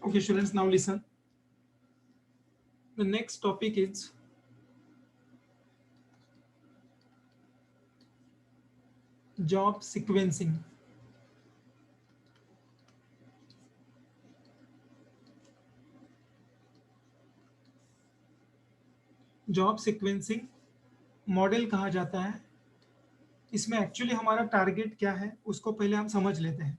Okay, students, now listen. The next topic is job sequencing. Job sequencing model कहा जाता है। इसमें actually हमारा टारगेट क्या है उसको पहले हम समझ लेते हैं।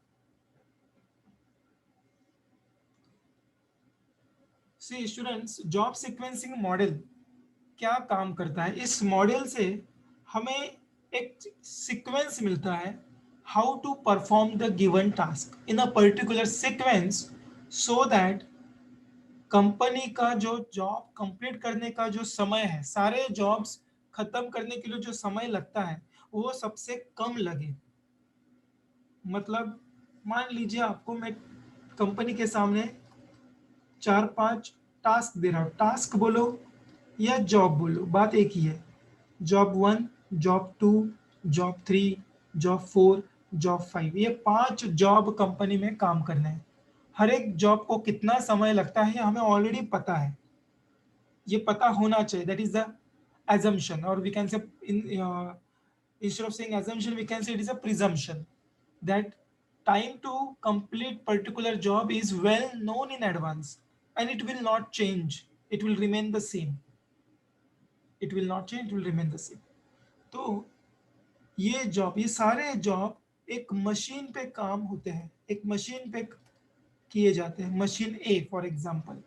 सी स्टूडेंट्स, जॉब सीक्वेंसिंग मॉडल क्या काम करता है? इस मॉडल से हमें एक सीक्वेंस मिलता है, how to perform the given task in a particular sequence, so that company का जो जॉब कंप्लीट करने का जो समय है, सारे जॉब्स खत्म करने के लिए जो समय लगता है वो सबसे कम लगे। मतलब मान लीजिए आपको मैं कंपनी के सामने 4-5 टास्क दे रहा हूँ, टास्क बोलो या जॉब बोलो, बात एक ही है। Job 1, job 2, job 3, job 4, job 5, ये 5 जॉब कंपनी में काम करने हैं। हर एक जॉब को कितना समय लगता है हमें ऑलरेडी पता है, ये पता होना चाहिए। That is the assumption, or we can say instead of saying assumption we can say it is a presumption that time to complete particular job is well known in advance, and it will not change, it will remain the same, it will not change, it will remain the same. तो ये सारे job एक machine पे काम होते हैं, एक machine पे किए जाते हैं। मशीन ए फॉर एग्जांपल,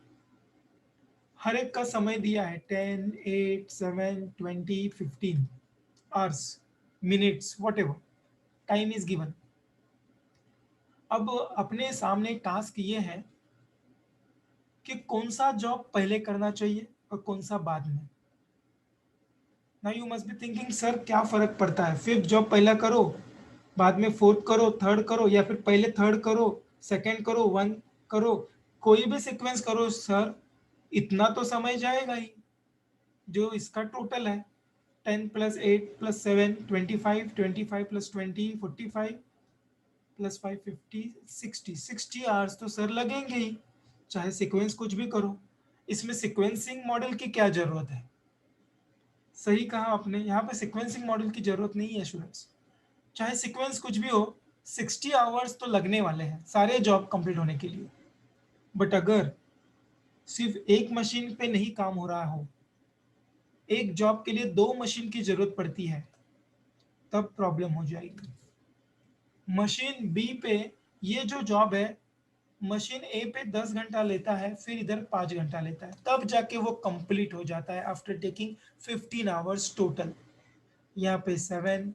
हर एक का समय दिया है 10, 8, 7, 20, 15 hours, minutes, what ever time is given. अब अपने सामने टास्क ये है कि कौन सा जॉब पहले करना चाहिए और कौन सा बाद में। Now you must be thinking, sir क्या फर्क पड़ता है, फिफ्थ जॉब पहला करो, बाद में फोर्थ करो, थर्ड करो, या फिर पहले थर्ड करो, सेकंड करो, वन करो, कोई भी सीक्वेंस करो सर, इतना तो समय जाएगा ही। जो इसका टोटल है 10 + 8 + 7 25, 25 + 20 45, +5 50 60 आवर्स तो सर लगेंगे ही, चाहे सीक्वेंस कुछ भी करो। इसमें सीक्वेंसिंग मॉडल की क्या जरूरत है? सही कहा आपने, यहाँ पे सीक्वेंसिंग मॉडल की जरूरत नहीं है स्टूडेंट्स। चाहे सीक्वेंस कुछ भी हो, 60 आवर्स तो लगने वाले हैं सारे जॉब कंप्लीट होने के लिए। बट अगर सिर्फ एक मशीन पे नहीं काम हो रहा हो, एक जॉब के लिए 2 मशीन की जरूरत पड़ती है, तब प्रॉब्लम हो जाएगी। मशीन बी पे ये जो जॉब है, मशीन ए पे 10 घंटा लेता है, फिर इधर 5 घंटा लेता है, तब जाके वो कंप्लीट हो जाता है आफ्टर टेकिंग 15 आवर्स टोटल। यहाँ पे 7,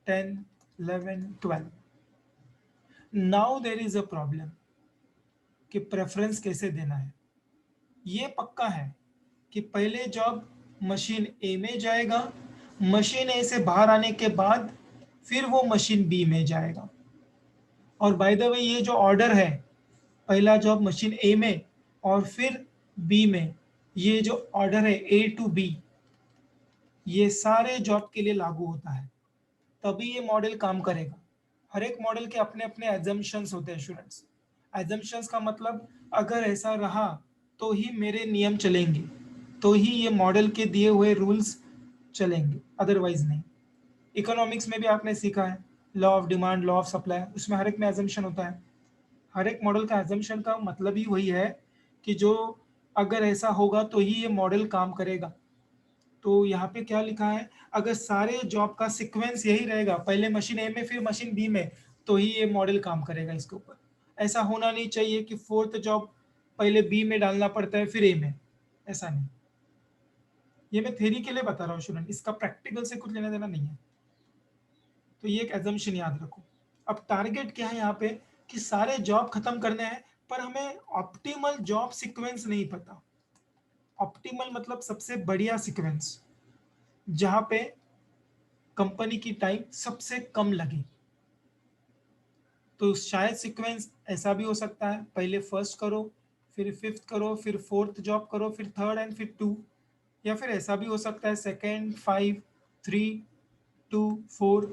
10, 11, 12। Now there is a problem कि प्रेफरेंस कैसे देना है। ये पक्का है कि पहले जॉब मशीन ए में जाएगा, मशीन ए से बाहर आने के बाद फिर वो मशीन बी में जाएगा। और बाय द वे ये जो ऑर्डर है, पहला जॉब मशीन ए में और फिर बी में, ये जो ऑर्डर है ए टू बी, ये सारे जॉब के लिए लागू होता है, तभी ये मॉडल काम करेगा। हर एक मॉडल के अपने अपने एजम्पशंस होते हैं स्टूडेंट्स। एजम्पशंस का मतलब, अगर ऐसा रहा तो ही मेरे नियम चलेंगे, तो ही ये मॉडल के दिए हुए रूल्स चलेंगे, अदरवाइज नहीं। इकोनॉमिक्स में भी आपने सीखा है, law of demand, law of supply, उसमें हर एक में एजम्पशन होता है। हर एक मॉडल का एजम्पशन का मतलब ही वही है कि जो अगर ऐसा होगा तो ही ये मॉडल काम करेगा। तो यहाँ पे क्या लिखा है, अगर सारे जॉब का सीक्वेंस यही रहेगा, पहले मशीन ए में फिर मशीन बी में, तो ही ये मॉडल काम करेगा इसके ऊपर। ऐसा होना नहीं चाहिए कि फोर्थ जॉब पहले बी में डालना पड़ता है फिर ए में, ऐसा नहीं। ये मैं थ्योरी के लिए बता रहा हूँ स्टूडेंट, इसका प्रैक्टिकल से कुछ लेना देना नहीं है। तो ये एक एजम्पशन याद रखो। अब टारगेट क्या है यहाँ पे, कि सारे जॉब खत्म करने हैं, पर हमें ऑप्टिमल जॉब सीक्वेंस नहीं पता। ऑप्टिमल मतलब सबसे बढ़िया सीक्वेंस, जहां पे कंपनी की टाइम सबसे कम लगे। तो शायद सीक्वेंस ऐसा भी हो सकता है, पहले फर्स्ट करो, फिर फिफ्थ करो, फिर फोर्थ जॉब करो, फिर थर्ड एंड फिर टू। या फिर ऐसा भी हो सकता है second, 5, 3, 2, 4।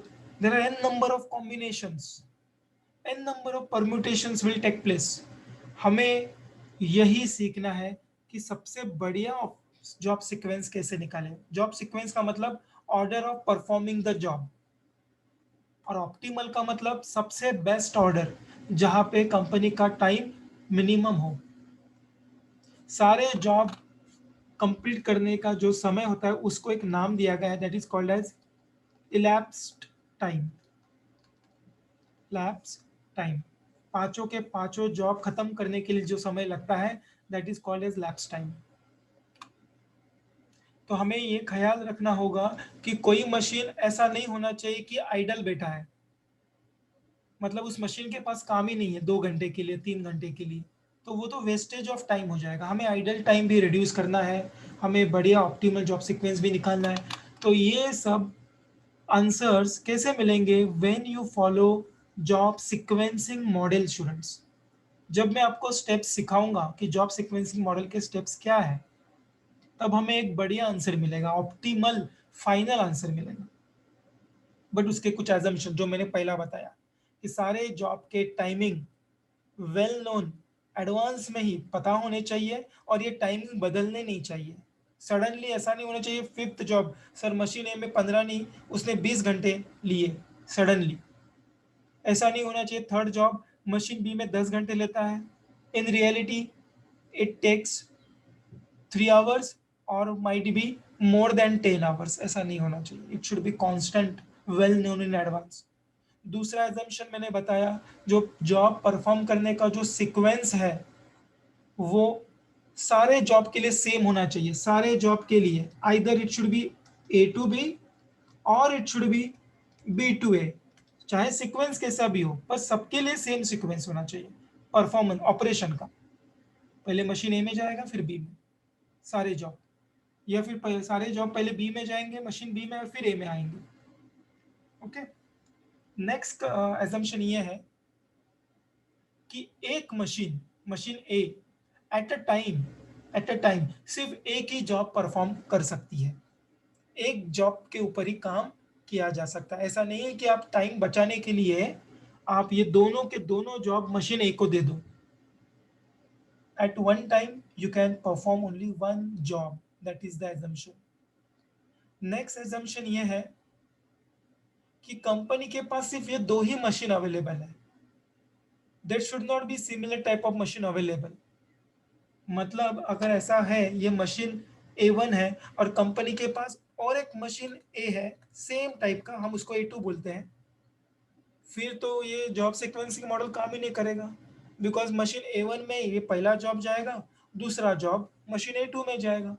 There are n number of combinations, n number of permutations will take place. हमें यही सीखना है कि सबसे बढ़िया जॉब सीक्वेंस कैसे निकालें। जॉब सीक्वेंस का मतलब order of performing the job, और ऑप्टिमल का मतलब सबसे बेस्ट ऑर्डर जहां पे कंपनी का टाइम मिनिमम हो। सारे जॉब कंप्लीट करने का जो समय होता है उसको एक नाम दिया गया है, that is called as elapsed time. Lapse time, पांचों के पांचों जॉब खत्म करने के लिए जो समय लगता है that is called as lapse time. तो हमें ये ख्याल रखना होगा कि कोई मशीन ऐसा नहीं होना चाहिए कि आइडल बैठा है, मतलब उस मशीन के पास काम ही नहीं है 2 घंटे के लिए 3 घंटे के लिए, तो वो तो वेस्टेज ऑफ टाइम हो जाएगा। हमें आइडल टाइम भी रिड्यूस करना है, हमें बढ़िया ऑप्टिमल जॉब सीक्वेंस भी निकालना है। तो ये सब आंसर्स कैसे मिलेंगे? When you follow job sequencing model students. जब मैं आपको स्टेप्स सिखाऊंगा कि जॉब सीक्वेंसिंग मॉडल के स्टेप्स क्या है, तब हमें एक बढ़िया आंसर मिलेगा, ऑप्टिमल फाइनल आंसर मिलेगा। बट उसके कुछ एजम्पशन जो मैंने पहला बताया कि सारे जॉब के टाइमिंग वेल नोन एडवांस में ही पता होने चाहिए, और ये टाइमिंग बदलने नहीं चाहिए। सडनली ऐसा नहीं होना चाहिए फिफ्थ जॉब सर मशीन ए में 15 नहीं उसने 20 घंटे लिए सडनली। ऐसा नहीं होना चाहिए थर्ड जॉब मशीन बी में 10 घंटे लेता है, in reality it takes 3 hours और might be more than 10 hours। ऐसा नहीं होना चाहिए, it should be constant, well known in advance. दूसरा एजम्पशन मैंने बताया, जो जॉब परफॉर्म करने का जो सीक्वेंस है वो सारे जॉब के लिए सेम होना चाहिए। सारे जॉब के लिए either it should be A to B और it should be B to A, चाहे सीक्वेंस कैसा भी हो पर सबके लिए सेम सीक्वेंस होना चाहिए परफॉर्मेंस ऑपरेशन का। पहले मशीन ए में जाएगा फिर बी में सारे जॉब, या फिर सारे जॉब पहले बी में जाएंगे मशीन बी में और फिर ए में आएंगे। ओके। नेक्स्ट एजम्पशन ये है कि एक machine machine A at a time सिर्फ एक ही जॉब परफॉर्म कर सकती है, एक जॉब के ऊपर ही काम किया जा सकता है। ऐसा नहीं है कि आप टाइम बचाने के लिए आप ये दोनों के दोनों जॉब मशीन ए को दे दो। At one time you can perform only one job, that is the assumption. Next assumption ये है कि कंपनी के पास सिर्फ ये दो ही मशीन अवेलेबल है, there should not be similar type of machine available. मतलब अगर ऐसा है ये मशीन A1 है और कंपनी के पास और एक मशीन ए है सेम टाइप का, हम उसको A2 बोलते हैं, फिर तो ये जॉब सीक्वेंसिंग मॉडल काम ही नहीं करेगा। बिकॉज मशीन A1 में ये पहला जॉब जाएगा, दूसरा जॉब मशीन A2 में जाएगा,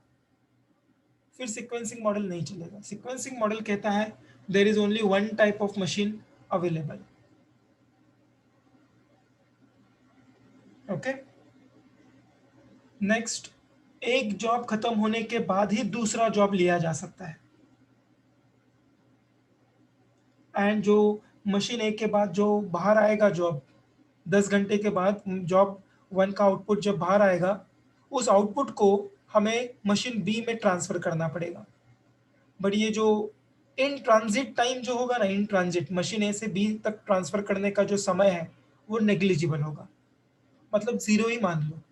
फिर सीक्वेंसिंग मॉडल नहीं चलेगा। सीक्वेंसिंग मॉडल कहता है there is only one type of machine available. Okay. Next, एक जॉब खत्म होने के बाद ही दूसरा जॉब लिया जा सकता है, एंड जो मशीन एक के बाद जो बाहर आएगा जॉब 10 घंटे के बाद जॉब वन का आउटपुट जब बाहर आएगा, उस आउटपुट को हमें मशीन बी में ट्रांसफर करना पड़ेगा। बट ये जो इन ट्रांजिट टाइम जो होगा ना, इन ट्रांजिट मशीन ए से बी तक ट्रांसफर करने का जो समय है वो नेग्लिजिबल होगा, मतलब जीरो ही मान लो।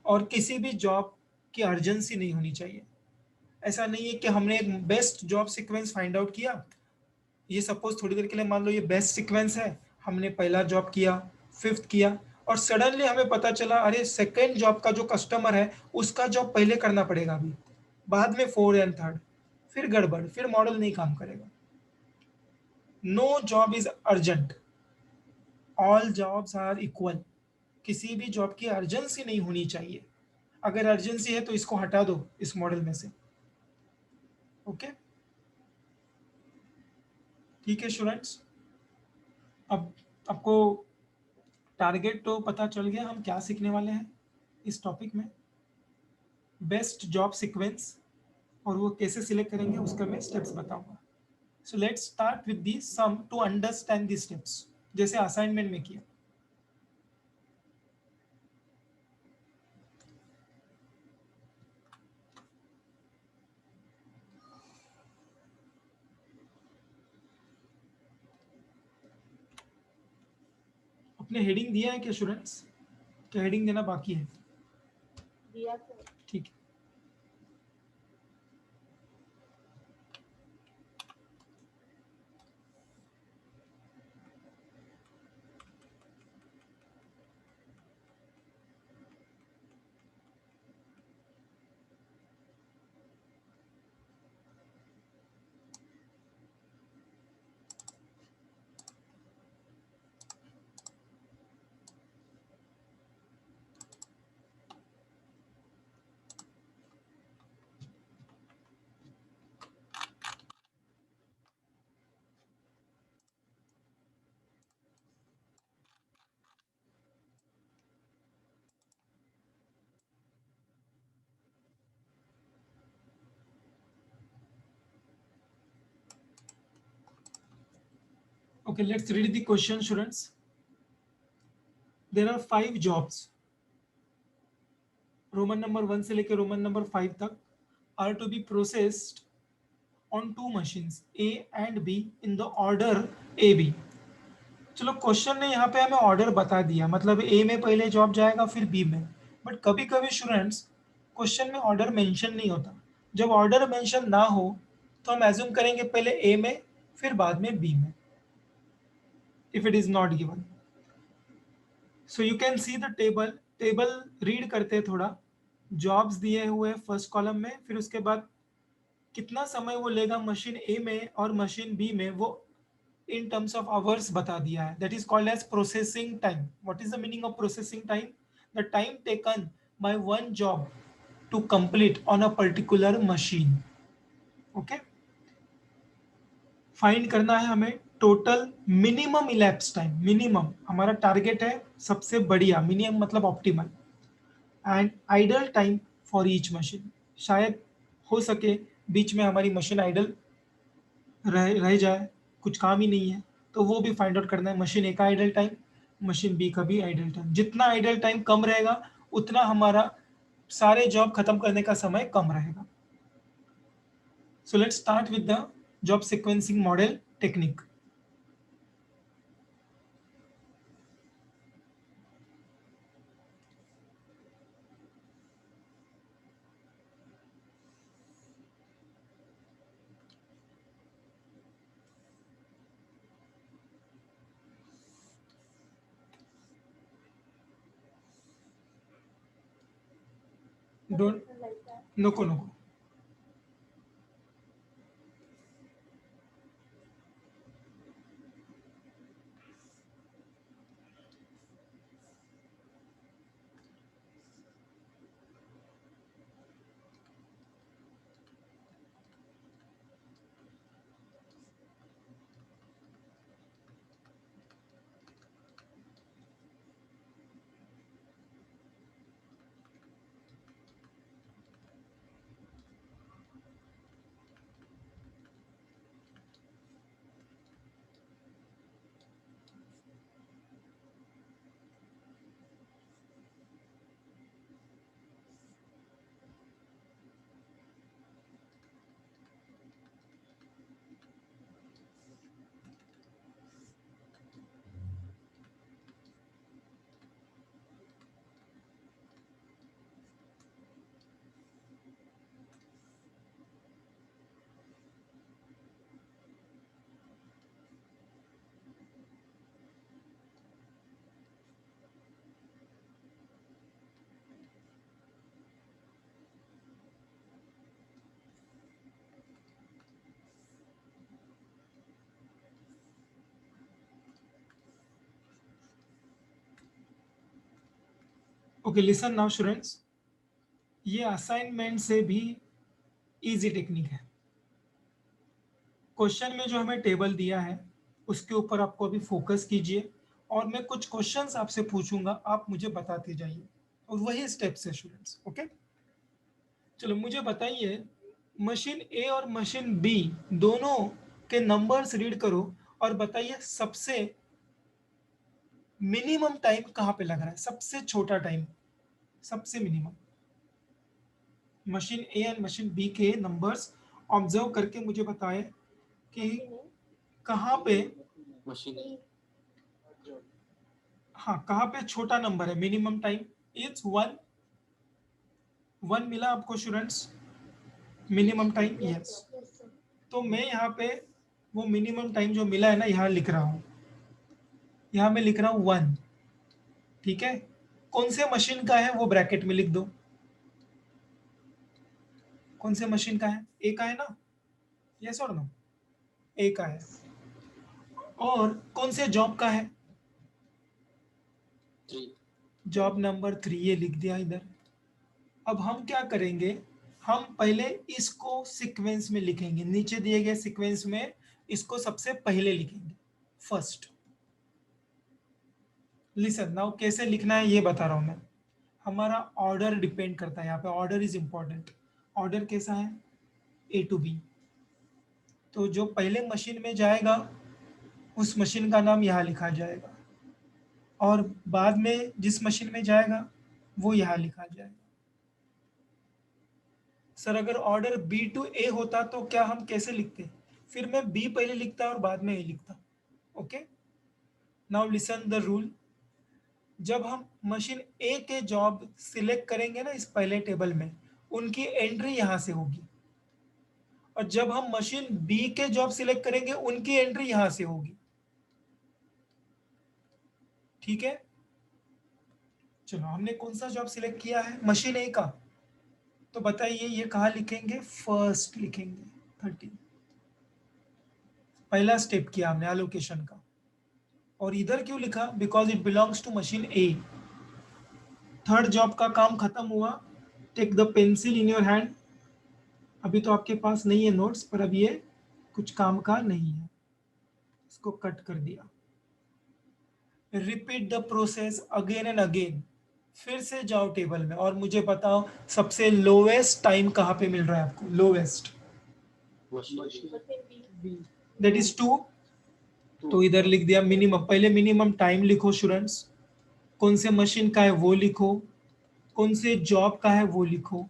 और किसी भी जॉब की अर्जेंसी नहीं होनी चाहिए। ऐसा नहीं है कि हमने एक best job sequence find out किया, ये सपोज थोड़ी देर के लिए मान लो ये बेस्ट सीक्वेंस है, हमने पहला जॉब किया, फिफ्थ किया, और सडनली हमें पता चला अरे सेकेंड जॉब का जो कस्टमर है उसका जॉब पहले करना पड़ेगा अभी, बाद में फोर्थ एंड थर्ड, फिर गड़बड़, फिर मॉडल नहीं काम करेगा। No job is urgent, all jobs are equal. किसी भी जॉब की अर्जेंसी नहीं होनी चाहिए, अगर अर्जेंसी है तो इसको हटा दो इस मॉडल में से। ओके। ठीक है स्टूडेंट्स, अब आपको टारगेट तो पता चल गया हम क्या सीखने वाले हैं इस टॉपिक में, बेस्ट जॉब सीक्वेंस, और वो कैसे सिलेक्ट करेंगे उसका मैं स्टेप्स बताऊंगा। So let's start with the sum to understand the steps, जैसे असाइनमेंट में किया। अपने हेडिंग दिया है क्या स्टूडेंट्स? क्या हेडिंग देना बाकी है? ठीक है। Okay, let's read the question, students. There are 5 jobs. Roman number 1 से लेकर रोमन नंबर 5 तक are to be processed on 2 machines A and B in the order AB. चलो क्वेश्चन ने यहाँ पे हमें ऑर्डर बता दिया, मतलब ए में पहले जॉब जाएगा फिर बी में, बट कभी कभी स्टूडेंट्स क्वेश्चन में ऑर्डर मेंशन नहीं होता। जब ऑर्डर मेंशन ना हो तो हम एज्यूम करेंगे पहले ए में फिर बाद में बी में, if it is not given. So you can see the table, table read करते हैं थोड़ा। जॉब्स दिए हुए फर्स्ट कॉलम में, फिर उसके बाद कितना समय वो लेगा मशीन ए में और मशीन बी में, वो in terms of hours बता दिया है, that is called as processing time. What is the meaning of processing time? The time taken by one job to complete on a particular machine. Okay, find करना है हमें total minimum elapse time. Minimum हमारा target है सबसे बढ़िया, minimum मतलब optimal, and idol time for each machine. शायद हो सके बीच में हमारी मशीन आइडल रह जाए, कुछ काम ही नहीं है, तो वो भी फाइंड आउट करना है। मशीन ए का आइडल टाइम, मशीन बी का भी आइडल टाइम। जितना आइडल टाइम कम रहेगा उतना हमारा सारे जॉब खत्म करने का समय कम रहेगा। सो let's start with the job sequencing model technique. Don't, नको नको। ओके, लिसन नाउ स्टूडेंट्स, ये असाइनमेंट से भी इजी टेक्निक है। क्वेश्चन में जो हमें टेबल दिया है उसके ऊपर आपको अभी फोकस कीजिए, और मैं कुछ क्वेश्चंस आपसे पूछूंगा, आप मुझे बताते जाइए, और वही स्टेप्स है स्टूडेंट्स। ओके, चलो मुझे बताइए, मशीन ए और मशीन बी दोनों के नंबर्स रीड करो और बताइए सबसे मिनिमम टाइम कहाँ पे लग रहा है, सबसे छोटा टाइम, सबसे minimum. Machine A and machine B के नंबर्स ऑब्जर्व करके मुझे बताएं कि कहाँ पे। मशीन हाँ, कहाँ पे छोटा नंबर है? Minimum time is 1। 1 मिला आपको स्टूडेंट्स? Minimum time, yes. तो मैं यहाँ पे वो मिनिमम टाइम जो मिला है ना, यहाँ लिख रहा हूँ। यहाँ मैं लिख रहा हूँ 1। ठीक है, कौन से मशीन का है वो ब्रैकेट में लिख दो। कौन से मशीन का है? ए का है ना? यस और नो? ए का है। और कौन से जॉब का है? जॉब नंबर 3, ये लिख दिया इधर। अब हम क्या करेंगे, हम पहले इसको सीक्वेंस में लिखेंगे, नीचे दिए गए सीक्वेंस में इसको सबसे पहले लिखेंगे, फर्स्ट। लिसन नाउ, कैसे लिखना है ये बता रहा हूं मैं। हमारा ऑर्डर डिपेंड करता है, यहाँ पे ऑर्डर इज इंपॉर्टेंट। ऑर्डर कैसा है? ए टू बी। तो जो पहले मशीन में जाएगा उस मशीन का नाम यहाँ लिखा जाएगा, और बाद में जिस मशीन में जाएगा वो यहाँ लिखा जाएगा। सर अगर ऑर्डर बी टू ए होता तो क्या हम कैसे लिखते? फिर मैं बी पहले लिखता और बाद में ए लिखता। Okay, now listen the rule. जब हम मशीन ए के जॉब सिलेक्ट करेंगे ना इस पहले टेबल में, उनकी एंट्री यहां से होगी। और जब हम मशीन बी के जॉब सिलेक्ट करेंगे उनकी एंट्री यहां से होगी। ठीक है, चलो हमने कौन सा जॉब सिलेक्ट किया है? मशीन ए का। तो बताइए ये कहाँ लिखेंगे? फर्स्ट लिखेंगे, 30। पहला स्टेप किया हमने एलोकेशन का। और इधर क्यों लिखा? Because it belongs to machine A. Third job का काम खत्म हुआ। Take the pencil in your hand. अभी तो आपके पास नहीं है नोट्स, पर अब ये कुछ काम का नहीं है, इसको कट कर दिया। Repeat the process again and again. फिर से जाओ टेबल में और मुझे बताओ सबसे लोवेस्ट टाइम कहाँ पे मिल रहा है आपको? Lowest that is 2। तो इधर लिख दिया मिनिमम। पहले मिनिमम टाइम लिखो स्टूडेंट्स, कौन से मशीन का है वो लिखो, कौन से जॉब का है वो लिखो।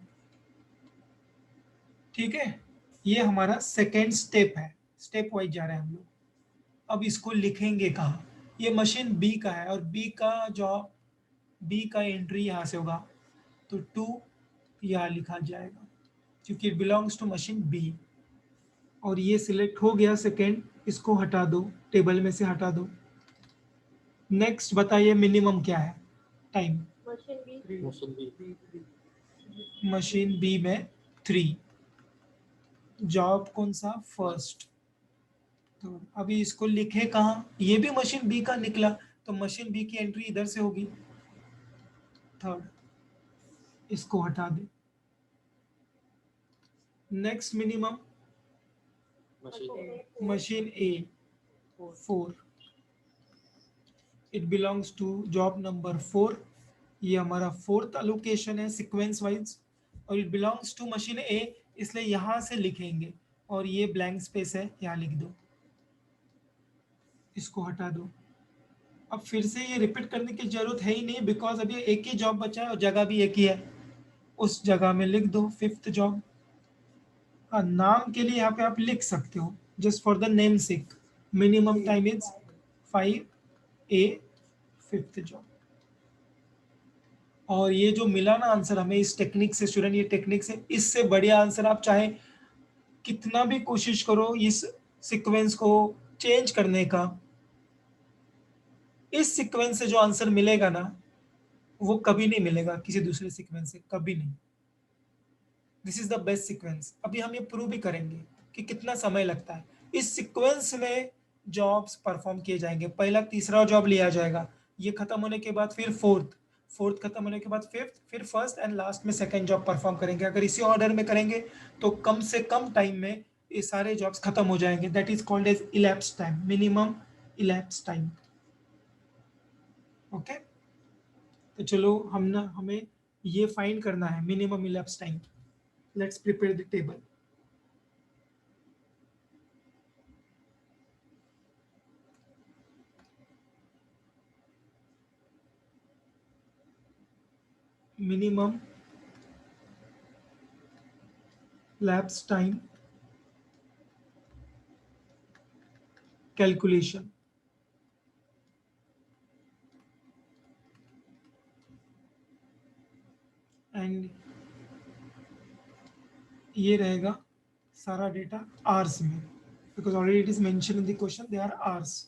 ठीक है, ये हमारा सेकेंड स्टेप है। स्टेप वाइज जा रहे हैं हम लोग। अब इसको लिखेंगे कहाँ? ये मशीन बी का है और बी का जॉब, बी का एंट्री यहाँ से होगा, तो 2 यहाँ लिखा जाएगा क्योंकि it belongs to machine B. और ये सिलेक्ट हो गया सेकेंड, इसको हटा दो, टेबल में से हटा दो। नेक्स्ट बताइए मिनिमम क्या है टाइम? मशीन बी में 3। जॉब कौन सा? फर्स्ट। तो अभी इसको लिखे कहाँ? ये भी मशीन बी का निकला, तो मशीन बी की एंट्री इधर से होगी, थर्ड। इसको हटा दे। Next minimum machine A 4। It belongs to job number 4। ये हमारा फोर्थ अलोकेशन है सीक्वेंस वाइज, और it belongs to machine A, इसलिए यहां से लिखेंगे। और ये ब्लैंक स्पेस है, यहाँ लिख दो, इसको हटा दो। अब फिर से ये रिपीट करने की जरूरत है ही नहीं, बिकॉज अभी एक ही जॉब बचा है और जगह भी एक ही है। उस जगह में लिख दो फिफ्थ जॉब। हाँ, नाम के लिए यहाँ पे आप लिख सकते हो, just for the name sick. Minimum time is 5 A, fifth job. और ये जो मिला ना आंसर हमें इस टेक्निक से स्टूडेंट, ये टेक्निक से इससे बढ़िया आंसर आप चाहे कितना भी कोशिश करो इस सीक्वेंस को चेंज करने का, इस सीक्वेंस से जो आंसर मिलेगा ना वो कभी नहीं मिलेगा किसी दूसरे सीक्वेंस से, कभी नहीं। This is the best sequence. अभी हम ये प्रूव भी करेंगे कि कितना समय लगता है। इस सीक्वेंस में जॉब्स परफॉर्म किए जाएंगे। पहला तीसरा जॉब लिया जाएगा, ये खत्म होने के बाद फिर फोर्थ, फोर्थ खत्म होने के बाद फिफ्थ, फिर फर्स्ट एंड लास्ट में सेकंड जॉब परफॉर्म करेंगे। अगर इसी ऑर्डर में करेंगे तो कम से कम टाइम में ये सारे जॉब्स खत्म हो जाएंगे। That is called as elapse time, minimum elapse time. Okay, तो चलो हमें ये फाइंड करना है minimum elapse time. Let's prepare the table. minimum lapse time calculation. And ये रहेगा सारा डेटा आवर्स में, because already it is mention in the question they are hours.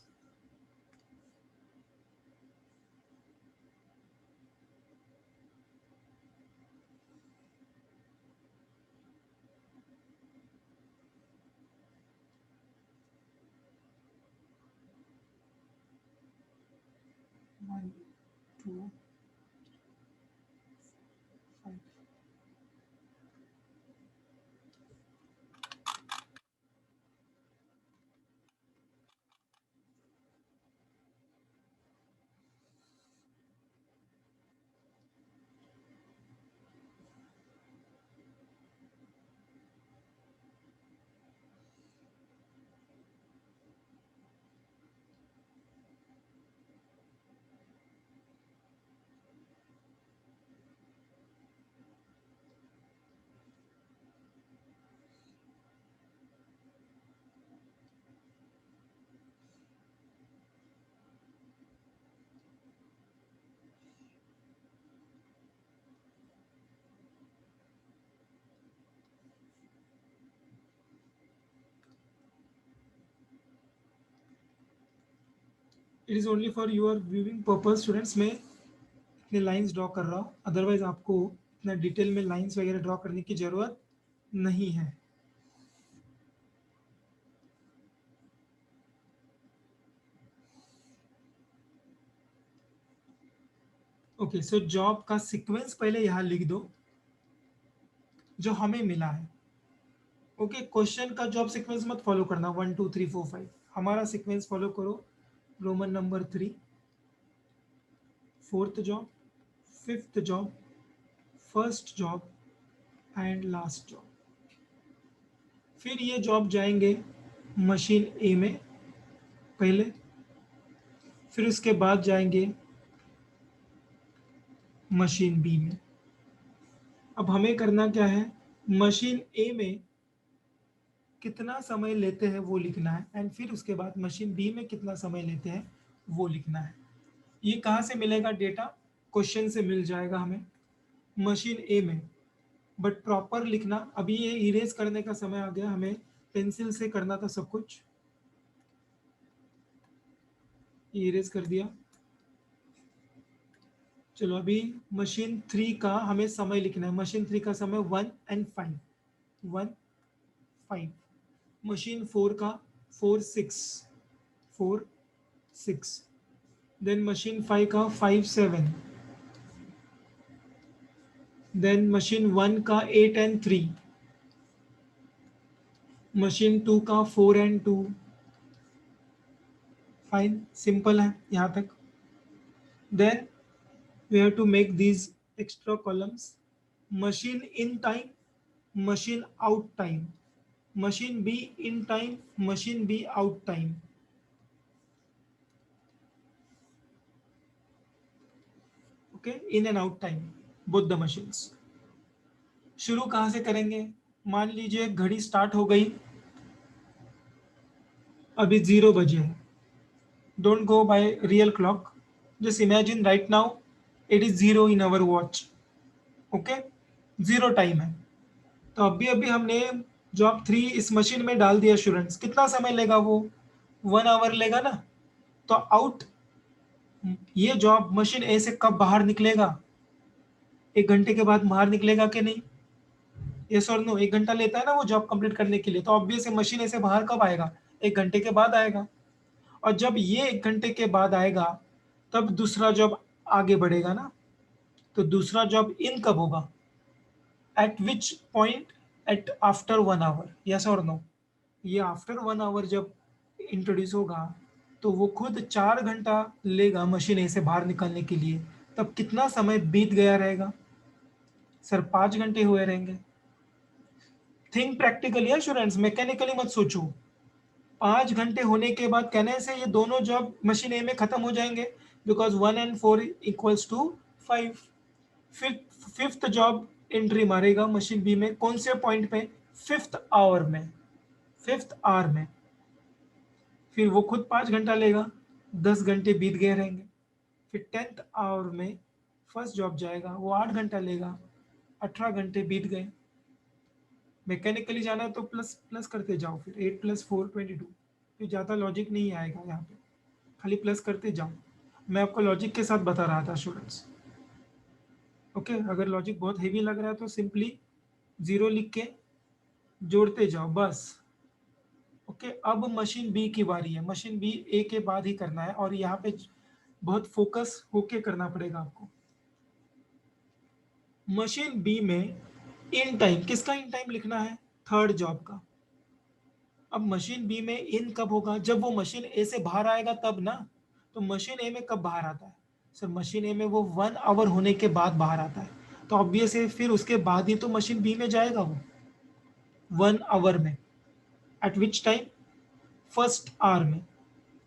One, two, five. It is only for your viewing purpose students. मैं इतने lines draw कर रहा हूँ, otherwise आपको इतना डिटेल में लाइंस वगैरह ड्रॉ करने की जरूरत नहीं है. ओके, सो जॉब का सीक्वेंस पहले यहाँ लिख दो जो हमें मिला है. ओके, क्वेश्चन का जॉब सीक्वेंस मत फॉलो करना 1 2 3 4 5. हमारा सीक्वेंस फॉलो करो. Roman number 3, fourth job, fifth job, first job and last job. फिर ये जॉब जाएंगे मशीन ए में पहले, फिर उसके बाद जाएंगे मशीन बी में. अब हमें करना क्या है, मशीन ए में कितना समय लेते हैं वो लिखना है, एंड फिर उसके बाद मशीन बी में कितना समय लेते हैं वो लिखना है. ये कहाँ से मिलेगा डेटा, क्वेश्चन से मिल जाएगा हमें मशीन ए में. बट प्रॉपर लिखना. अभी ये इरेज करने का समय आ गया, हमें पेंसिल से करना था सब कुछ. ये इरेज कर दिया. चलो अभी मशीन 3 का हमें समय लिखना है. मशीन 3 का समय 1 and 5, 1 5. मशीन 4 का 4 6, 4 6. देन मशीन 5 का 5 7. देन मशीन 1 का 8 and 3. मशीन 2 का 4 and 2. फाइन, सिंपल है यहाँ तक. Then we have to make these extra columns. Machine in time, machine out time, machine B in time, machine B out time. Okay, in and out time, both the machines. शुरू कहाँ से करेंगे, मान लीजिए घड़ी स्टार्ट हो गई, अभी 0 बजे है. Don't go by real clock, just imagine right now it is 0 in our watch. Okay, 0 time है. तो अभी अभी हमने जॉब 3 इस मशीन में डाल दिया स्टूडेंट्स. कितना समय लेगा वो, 1 आवर लेगा ना. तो आउट, ये जॉब मशीन ए से कब बाहर निकलेगा, 1 घंटे के बाद बाहर निकलेगा कि नहीं. यस और नो, 1 घंटा लेता है ना वो जॉब कंप्लीट करने के लिए. तो ऑब्वियस मशीन ए से बाहर कब आएगा, 1 घंटे के बाद आएगा. और जब ये 1 घंटे के बाद आएगा तब दूसरा जॉब आगे बढ़ेगा ना. तो दूसरा जॉब इन कब होगा, at which point, at after 1 hour. Yes और नो. ये आफ्टर 1 आवर जब इंट्रोड्यूस होगा तो वो खुद 4 घंटा लेगा मशीन ए से बाहर निकलने के लिए. तब कितना समय बीत गया रहेगा सर, 5 घंटे हुए रहेंगे. थिंक प्रैक्टिकली है स्टूडेंट्स, मैकेनिकली मत सोचो. 5 घंटे होने के बाद कहने से ये दोनों जॉब मशीन ए में खत्म हो जाएंगे, because 1 and 4 equals to 5. Fifth job entry मारेगा मशीन बी में, कौन से पॉइंट पे, 5th आवर में, 5th आवर में. फिर वो खुद 5 घंटा लेगा, 10 घंटे बीत गए रहेंगे. फिर 10th आवर में फर्स्ट जॉब जाएगा, वो 8 घंटा लेगा. 18 घंटे बीत गए। मैकेनिकली जाना है तो प्लस प्लस करते जाओ, फिर 8 + 4 22। फिर ज़्यादा लॉजिक नहीं आएगा यहाँ पे, खाली प्लस करते जाओ। मैं आपको लॉजिक के साथ बता रहा था स्टूडेंट्स। ओके, अगर लॉजिक बहुत हेवी लग रहा है तो सिंपली 0 लिख के जोड़ते जाओ बस। ओके, अब मशीन बी की बारी है। मशीन बी ए के बाद ही करना है, और यहाँ पे बहुत फोकस होके करना पड़ेगा आपको। मशीन बी में इन टाइम, किसका इन टाइम लिखना है? थर्ड जॉब का। अब मशीन बी में इन कब होगा? जब वो मशीन ए से बाहर आएगा तब ना। तो मशीन ए में कब बाहर आता है सर? मशीन ए में वो 1 आवर होने के बाद बाहर आता है, तो ऑब्वियस है फिर उसके बाद ही तो मशीन बी में जाएगा वो 1 आवर में। Eight which time? First hour में।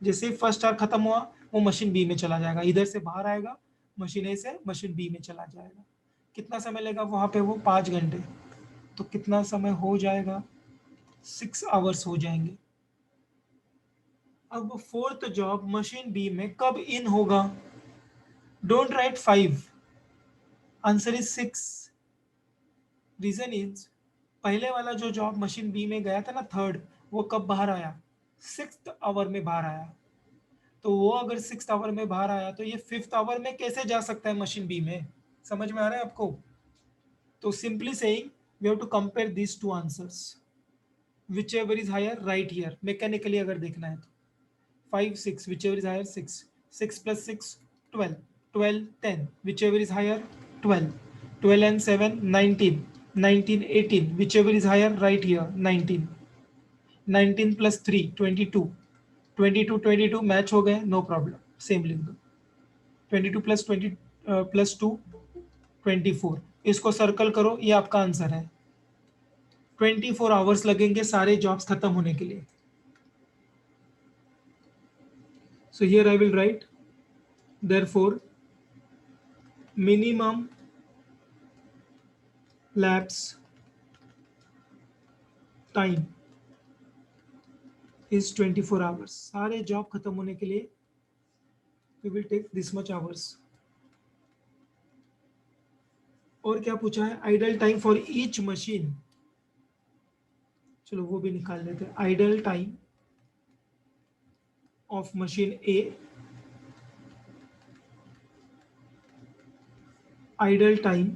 जैसे फर्स्ट आवर खत्म हुआ, वो मशीन बी में चला जाएगा, इधर से बाहर आएगा, मशीन ए से मशीन बी में चला जाएगा। कितना समय लेगा वहां पे? वो 5 घंटे। तो कितना समय हो जाएगा? 6 आवर्स हो जाएंगे। अब फोर्थ जॉब मशीन बी में कब इन होगा? Don't write 5, answer is 6। Reason is, पहले वाला जो जॉब मशीन बी में गया था ना थर्ड, वो कब बाहर आया? 6th आवर में बाहर आया। तो वो अगर 6th आवर में बाहर आया तो ये 5th आवर में कैसे जा सकता है मशीन बी में? समझ में आ रहा है आपको? तो simply saying we have to compare these two answers, whichever is higher right here. Mechanically अगर देखना है तो 5 6, whichever is higher 6, 6 plus 6 12, 12 10, whichever is higher 12, 12 and 7 19, 19 18, whichever is higher right here 19, 19 plus 3 22, 22 22 match हो गए, no problem, same लिख दो। 22 plus 20 plus 2 24, इसको circle करो, ये आपका आंसर है। 24 आवर्स लगेंगे सारे जॉब्स खत्म होने के लिए। So here I will write, therefore minimum lapse time is 24 hours. सारे जॉब खत्म होने के लिए we will take this much hours. और क्या पूछा है? Idle time for each machine. चलो वो भी निकाल लेते हैं। Idle time of machine A, idle time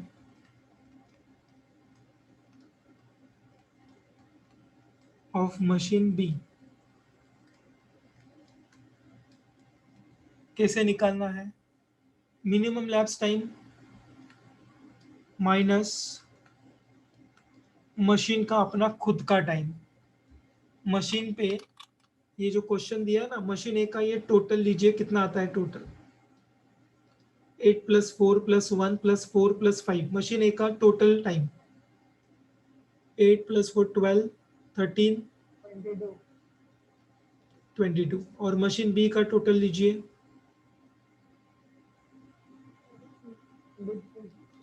of machine B. कैसे निकालना है? Minimum lapse time minus machine का अपना खुद का टाइम। मशीन पे ये जो क्वेश्चन दिया है ना, मशीन ए का ये टोटल लीजिए कितना आता है टोटल। 8 + 4 + 1 + 4 + 5, मशीन ए का टोटल टाइम 8 + 4 12 13 22, और मशीन बी का टोटल लीजिए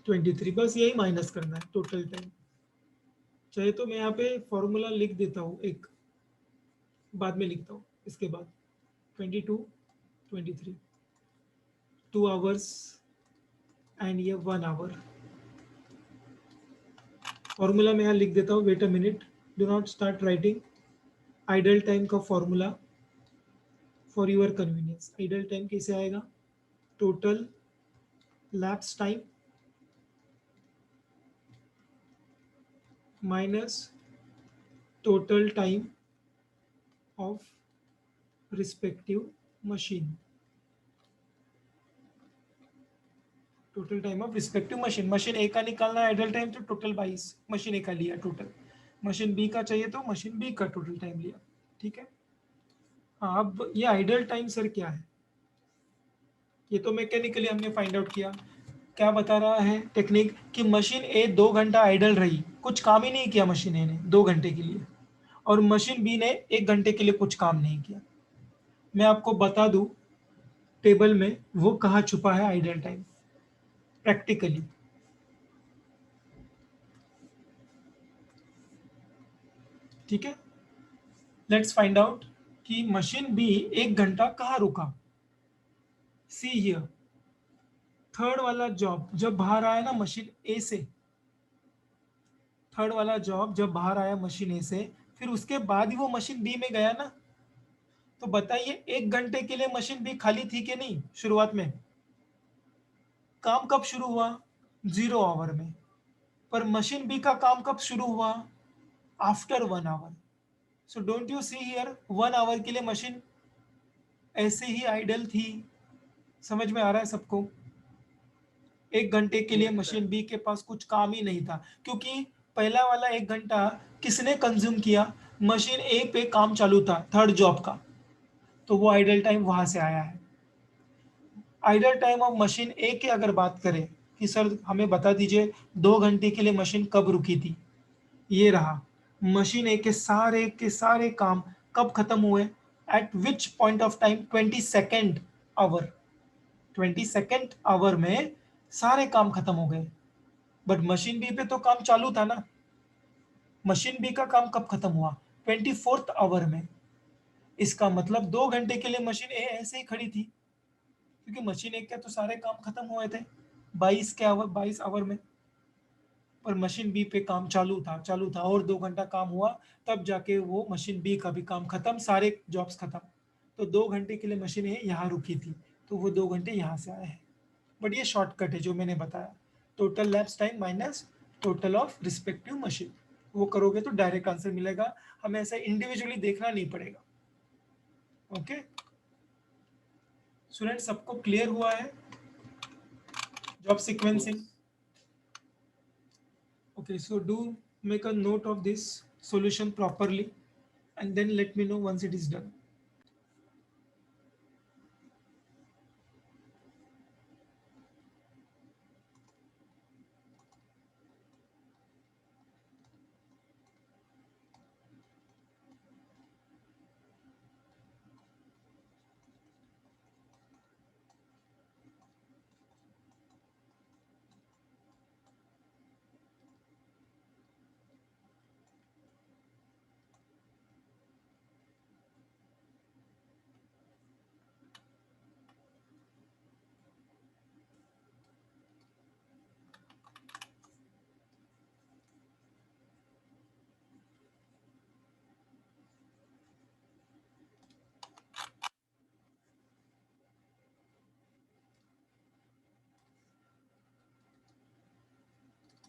23। बस यही माइनस करना है टोटल टाइम। चाहे तो मैं यहाँ पे फॉर्मूला लिख देता हूँ, एक बाद में लिखता हूँ इसके बाद। 22 23 2 आवर्स एंड ये 1 आवर। फॉर्मूला मैं यहाँ लिख देता हूँ, wait a minute, do not start writing. Idle time का formula for your convenience. Idle time कैसे आएगा? Total lapse time minus total time of respective machine. Total time of respective machine. Machine A का निकालना है idle time, तो total 22 machine A का लिया total. Machine B का चाहिए तो मशीन बी का टोटल टाइम लिया। ठीक है। हाँ, अब ये आइडल टाइम सर क्या है? ये तो मैकेनिकली हमने फाइंड आउट किया। क्या बता रहा है टेक्निक कि मशीन ए 2 घंटा आइडल रही, कुछ काम ही नहीं किया मशीन ए ने 2 घंटे के लिए, और मशीन बी ने 1 घंटे के लिए कुछ काम नहीं किया। मैं आपको बता दूं टेबल में वो कहाँ छुपा है आइडल टाइम प्रैक्टिकली। ठीक है, लेट्स फाइंड आउट कि मशीन बी 1 घंटा कहाँ रुका। सी हियर, थर्ड वाला जॉब जब बाहर आया ना मशीन ए से, थर्ड वाला जॉब जब बाहर आया मशीन ए से, फिर उसके बाद ही वो मशीन बी में गया ना। तो बताइए 1 घंटे के लिए मशीन बी खाली थी कि नहीं शुरुआत में? काम कब शुरू हुआ? 0 आवर में। पर मशीन बी का काम कब शुरू हुआ? After 1 hour. So don't you see here, 1 hour के लिए मशीन ऐसे ही आइडल थी। समझ में आ रहा है सबको? 1 घंटे के लिए मशीन बी के पास कुछ काम ही नहीं था, क्योंकि पहला वाला 1 घंटा किसने कंज्यूम किया? मशीन ए पे काम चालू था थर्ड जॉब का, तो वो आइडल टाइम वहां से आया है। आइडल टाइम ऑफ मशीन ए की अगर बात करें कि सर हमें बता दीजिए 2 घंटे के लिए मशीन कब रुकी थी, ये रहा। मशीन ए के सारे काम कब खत्म हुए? At which point of time? 22nd hour. 22nd hour में सारे काम खत्म हो गए। बट मशीन बी पे तो काम चालू था ना। मशीन बी का काम कब खत्म हुआ? 24th आवर में। इसका मतलब 2 घंटे के लिए मशीन ए ऐसे ही खड़ी थी, क्योंकि मशीन ए के तो सारे काम खत्म हुए थे 22 आवर में। पर मशीन बी पे काम चालू था और 2 घंटा काम हुआ, तब जाके वो मशीन बी का भी काम खत्म, सारे जॉब्स खत्म। तो 2 घंटे के लिए मशीन ए यहाँ रुकी थी, तो वो 2 घंटे यहाँ से आए हैं। बट ये शॉर्टकट है जो मैंने बताया, total lapse time minus total of respective machine. वो करोगे तो डायरेक्ट आंसर मिलेगा, हमें ऐसा इंडिविजुअली देखना नहीं पड़ेगा। ओके स्टूडेंट, सबको क्लियर हुआ है job sequencing? Okay, so do make a note of this solution properly and then let me know once it is done.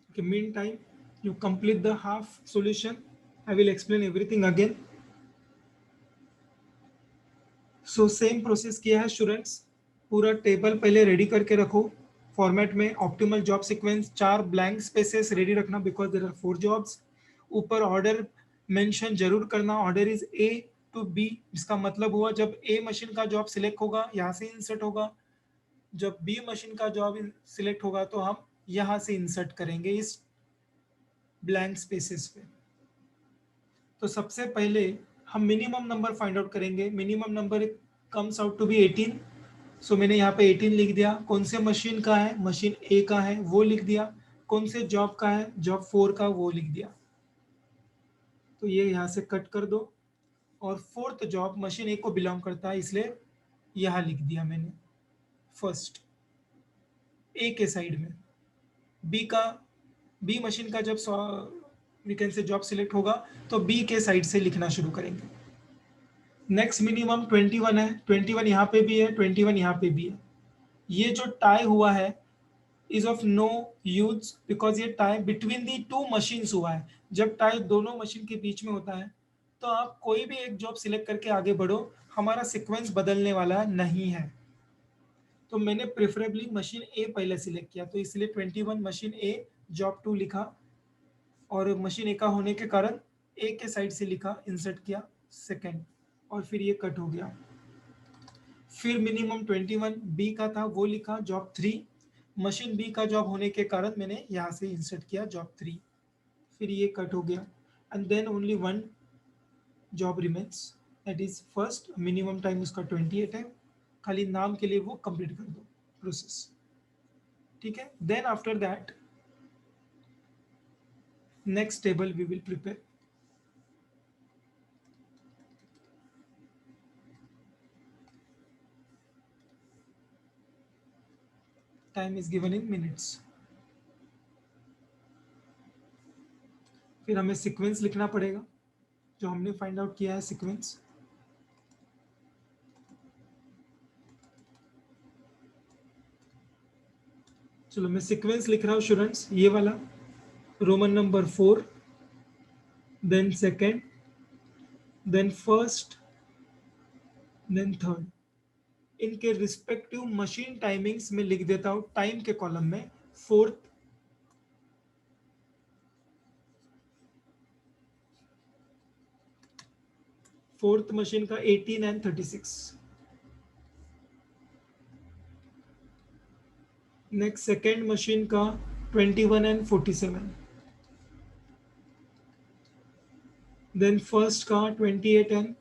Okay, meantime, you complete the half solution. I will explain everything again. So same process किया है students, पूरा table पहले ready करके रखो format में। Optimal job sequence, 4 blank spaces ready रखना because there are 4 jobs. ऊपर order mention जरूर करना, order is A to B. इसका मतलब हुआ जब ए मशीन का जॉब सिलेक्ट होगा यहाँ से इंसर्ट होगा, जब बी मशीन का जॉब सिलेक्ट होगा तो हम यहाँ से इंसर्ट करेंगे इस ब्लैंक स्पेसेस पे। तो सबसे पहले हम मिनिमम नंबर फाइंड आउट करेंगे। Minimum number comes out to be 18। So मैंने यहाँ पे 18 लिख दिया। कौन से मशीन का है? मशीन ए का है, वो लिख दिया। कौन से जॉब का है? जॉब 4 का, वो लिख दिया। तो ये यहाँ से कट कर दो। और फोर्थ जॉब मशीन ए को बिलोंग करता है, इसलिए यहाँ लिख दिया मैंने फर्स्ट ए के साइड में। बी का, बी मशीन का जब we can say job select होगा तो बी के साइड से लिखना शुरू करेंगे। नेक्स्ट मिनिमम 21 है, 21 यहाँ पे भी है, 21 यहाँ पे भी है। ये जो टाई हुआ है is of no use because ये tie between the two machines हुआ है। जब टाई दोनों मशीन के बीच में होता है तो आप कोई भी एक जॉब सिलेक्ट करके आगे बढ़ो, हमारा सीक्वेंस बदलने वाला नहीं है। तो मैंने प्रेफरेबली मशीन ए पहले सिलेक्ट किया, तो इसलिए 21 मशीन ए, जॉब 2 लिखा। और मशीन ए का होने के कारण ए के साइड से लिखा, इंसर्ट किया सेकेंड, और फिर ये कट हो गया। फिर मिनिमम 21 बी का था, वो लिखा जॉब 3। मशीन बी का जॉब होने के कारण मैंने यहाँ से इंसर्ट किया जॉब 3। फिर ये कट हो गया and then only one job remains, that is first. Minimum time उसका 28 है, खाली नाम के लिए वो कंप्लीट कर दो प्रोसेस। ठीक है, then after that next table we will prepare. Time is given in minutes. फिर हमें सीक्वेंस लिखना पड़ेगा जो हमने फाइंड आउट किया है सीक्वेंस। चलो मैं सीक्वेंस लिख रहा हूँ स्टूडेंट्स, ये वाला Roman number 4, then second, then first, then third. इनके रिस्पेक्टिव मशीन टाइमिंग्स में लिख देता हूँ टाइम के कॉलम में। फोर्थ मशीन का 18 एंड 36। नेक्स्ट सेकेंड मशीन का 21 एंड 47। देन फर्स्ट का 28 एंड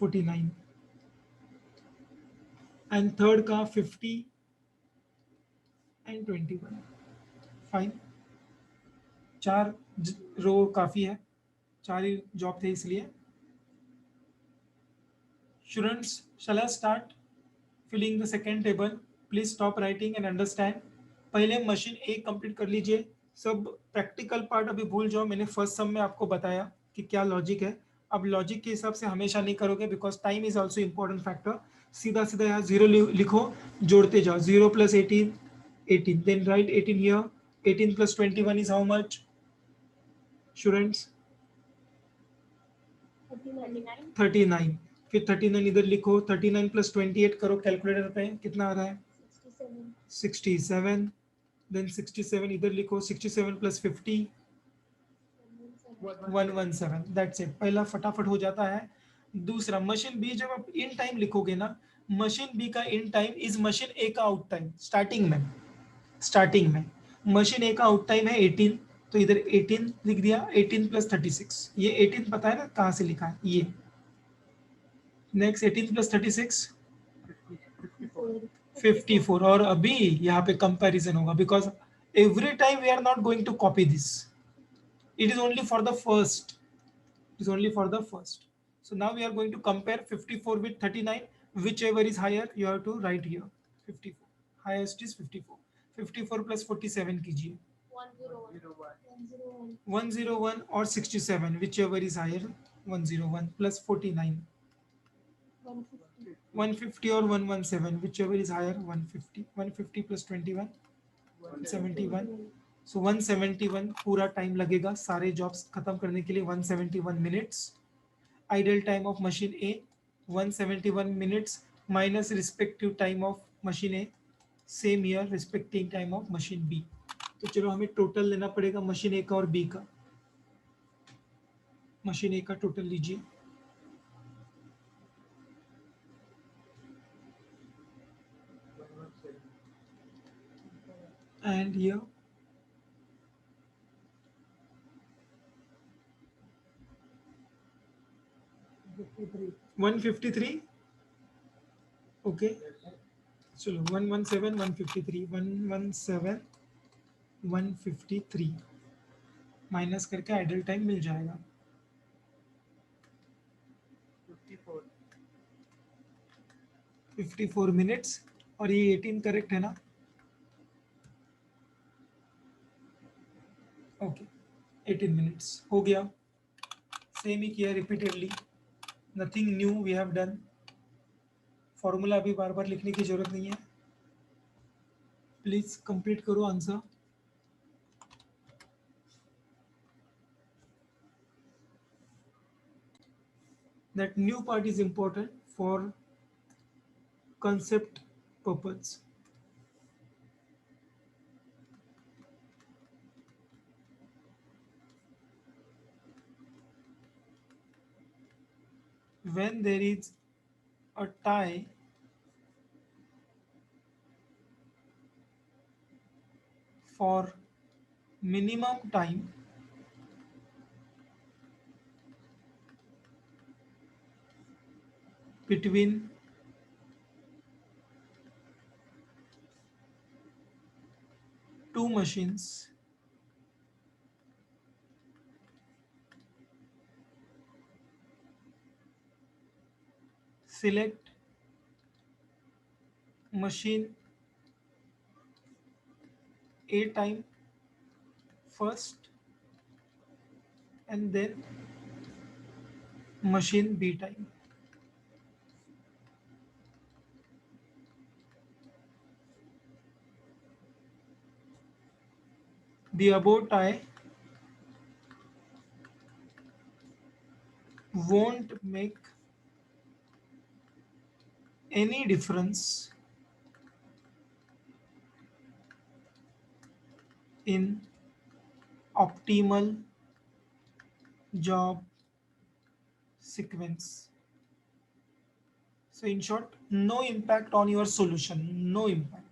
49 एंड थर्ड का 50 एंड 21। फाइन, 4 रो काफी है, 4 ही जॉब थे इसलिए। Students, shall I start filling the second table? Please stop writing and understand. पहले मशीन ए कंप्लीट कर लीजिए। सब प्रैक्टिकल पार्ट अभी भूल जाओ, मैंने फर्स्ट सम में आपको बताया कि क्या लॉजिक है। अब लॉजिक के हिसाब से हमेशा नहीं करोगे because time is also important factor. सीधा सीधा यहाँ 0 लिखो, जोड़ते जाओ। 0 + 18 18, then write 18 here. 18 + 21 is how much students? 39। फिर 39 इधर लिखो। 39 + 28 करो कैलकुलेटर पे, कितना आ रहा है? 67। देन 67 इधर लिखो। 67 + 50 117। दैट्स इट, पहला फटाफट हो जाता है। दूसरा मशीन बी, जब आप इन टाइम लिखोगे ना, मशीन बी का in time is machine A का आउट टाइम। स्टार्टिंग में मशीन ए का आउट टाइम है 18, तो इधर 18 लिख दिया। 18 + 36, ये 18 पता है ना कहाँ से लिखा है ये। नेक्स्ट 18 + 36 54। और अभी यहाँ पे कंपैरिजन होगा because every time we are not going to copy this, it is only for the first, it is only for the first. So now we are going to compare 54 with 39, whichever is higher you have to write here 54, highest is 54। 54 + 47 कीजिए 101 और 67, whichever is higher 101 + 49 150 और 117, whichever is higher 150। 150 + 21 171। सो 171 पूरा time लगेगा सारे jobs खत्म करने के लिए। 171 minutes. Idle time of machine A 171 minutes minus respective time of machine A, same here respective time of machine B. तो चलो हमें टोटल लेना पड़ेगा मशीन ए का और बी का। मशीन ए का टोटल लीजिए एंड हियर 153। ओके चलो 117 153 117 153 माइनस करके आइडल टाइम मिल जाएगा 54 मिनट्स। और ये 18 करेक्ट है ना? ओके 18 मिनट्स हो गया। सेम ही किया repeatedly, nothing new we have done. Formula अभी बार बार लिखने की जरूरत नहीं है। प्लीज कंप्लीट करो answer. That new part is important for concept purpose। When there is a tie for minimum time between two machines, select machine A time first and then machine B time. The above tie won't make any difference in optimal job sequence. So in short, no impact on your solution, no impact.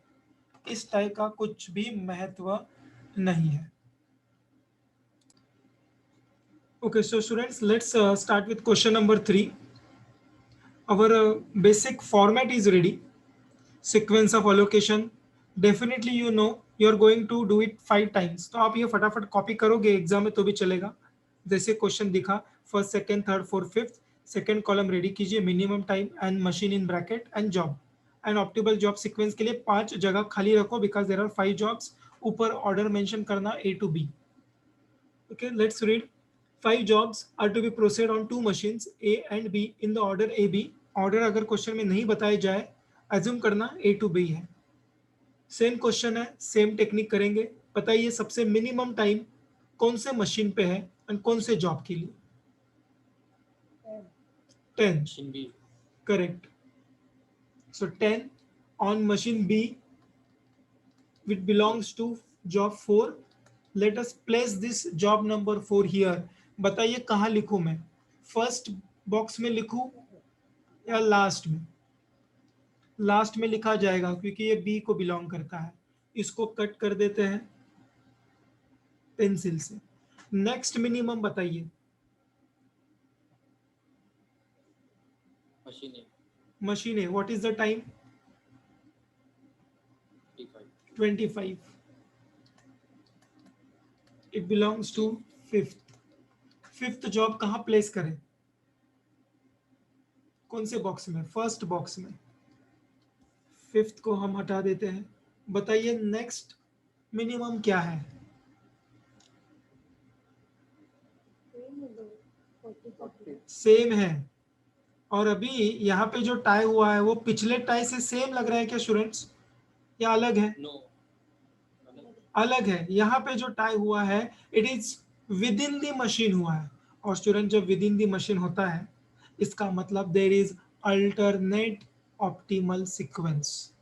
इस type का कुछ भी महत्व नहीं है. Okay, so students, let's start with question number 3. Our basic format is ready. Sequence of allocation. Definitely you know you are going to do it 5 times. तो आप ये फटाफट कॉपी करोगे एग्जाम में तो भी चलेगा. जैसे क्वेश्चन दिखा, first second third fourth fifth, second column ready कीजिए, minimum time and machine in bracket and job and optimal job sequence के लिए 5 जगह खाली रखो बिकॉज देयर आर 5 जॉब्स. ऊपर ऑर्डर मेंशन करना A to B. Okay, let's read. 5 jobs are to be processed on 2 machines A and B in the order AB. Order अगर question में नहीं बताया जाए, अज्यूम करना A to B है. Same question है, सेम टेक्निक करेंगे. बताइए सबसे मिनिमम टाइम कौन से मशीन पे है एंड कौन से जॉब के लिए. 10. Correct. So 10 on machine B, which belongs to job 4. Let us place this job number 4 here. बताइए कहाँ लिखूं मैं, फर्स्ट बॉक्स में लिखूं या लास्ट में. लास्ट में लिखा जाएगा क्योंकि ये बी को बिलोंग करता है. इसको कट कर देते हैं पेंसिल से. नेक्स्ट मिनिमम बताइए. मशीन है. What is the time? 25. It belongs to fifth. Fifth job कहाँ प्लेस करें, कौन से बॉक्स में? फर्स्ट बॉक्स में. फिफ्थ को हम हटा देते हैं. बताइए नेक्स्ट मिनिमम क्या है? सेम है. और अभी यहाँ पे जो टाई हुआ है वो पिछले टाई से सेम लग रहा है क्या स्टूडेंट्स, या अलग है? अलग है. यहाँ पे जो टाई हुआ है it is with in the machine हुआ है. और स्टूडेंट जब विद इन द मशीन होता है इसका मतलब there is alternate optimal sequence.